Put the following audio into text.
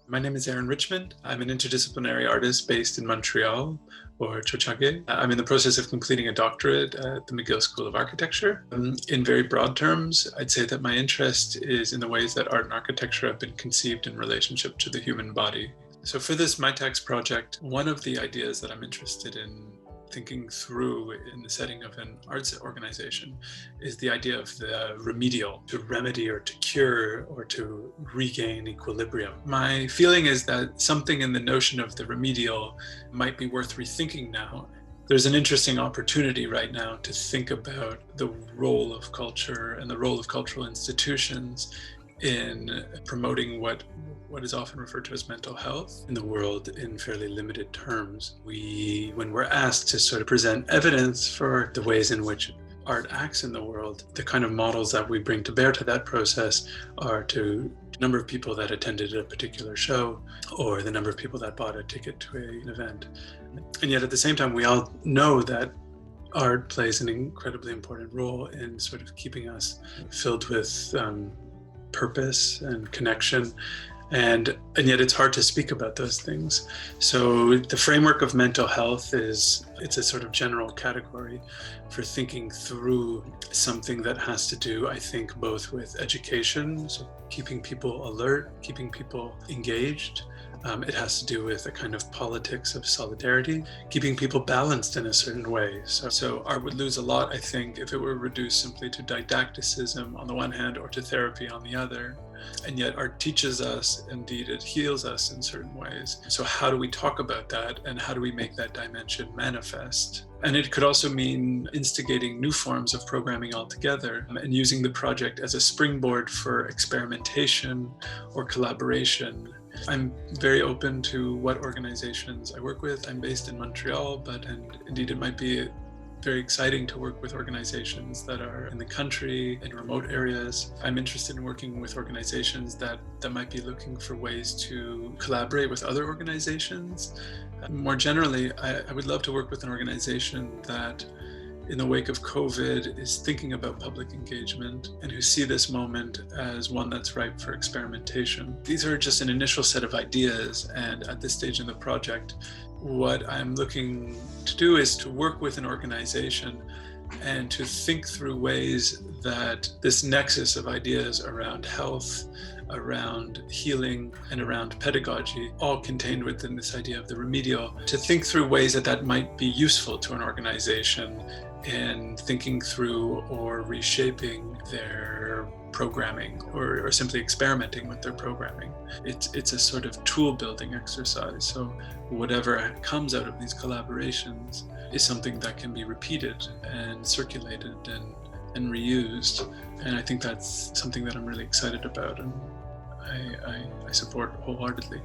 My name is Richmond. I'm an interdisciplinary artist based in Montreal, or Chochage. I'm in the process of completing a doctorate at the McGill School of Architecture. In very broad terms, I'd say that my interest is in the ways that art and architecture have been conceived in relationship to the human body. So for this MyTax project, one of the ideas that I'm interested in thinking through in the setting of an arts organization is the idea of the remedial, to remedy or to cure or to regain equilibrium. My feeling is that something in the notion of the remedial might be worth rethinking now. There's an interesting opportunity right now to think about the role of culture and the role of cultural institutions in promoting what is often referred to as mental health in the world in fairly limited terms. When we're asked to sort of present evidence for the ways in which art acts in the world, the kind of models that we bring to bear to that process are to the number of people that attended a particular show or the number of people that bought a ticket to an event. And yet at the same time, we all know that art plays an incredibly important role in sort of keeping us filled with purpose and connection. And yet it's hard to speak about those things. So the framework of mental health it's a sort of general category for thinking through something that has to do, I think, both with education, so keeping people alert, keeping people engaged. It has to do with a kind of politics of solidarity, keeping people balanced in a certain way. So art would lose a lot, I think, if it were reduced simply to didacticism on the one hand or to therapy on the other. And yet art teaches us, indeed it heals us in certain ways. So how do we talk about that and how do we make that dimension manifest? And it could also mean instigating new forms of programming altogether and using the project as a springboard for experimentation or collaboration. I'm very open to what organizations I work with. I'm based in Montreal, and indeed it might be very exciting to work with organizations that are in the country, in remote areas. I'm interested in working with organizations that might be looking for ways to collaborate with other organizations. More generally, I would love to work with an organization that, in the wake of COVID, is thinking about public engagement and who see this moment as one that's ripe for experimentation. These are just an initial set of ideas, and at this stage in the project, what I'm looking to do is to work with an organization and to think through ways that this nexus of ideas around health, around healing, and around pedagogy, all contained within this idea of the remedial, to think through ways that might be useful to an organization in thinking through or reshaping their programming or simply experimenting with their programming. It's a sort of tool building exercise. So whatever comes out of these collaborations is something that can be repeated and circulated and reused. And I think that's something that I'm really excited about and I support wholeheartedly.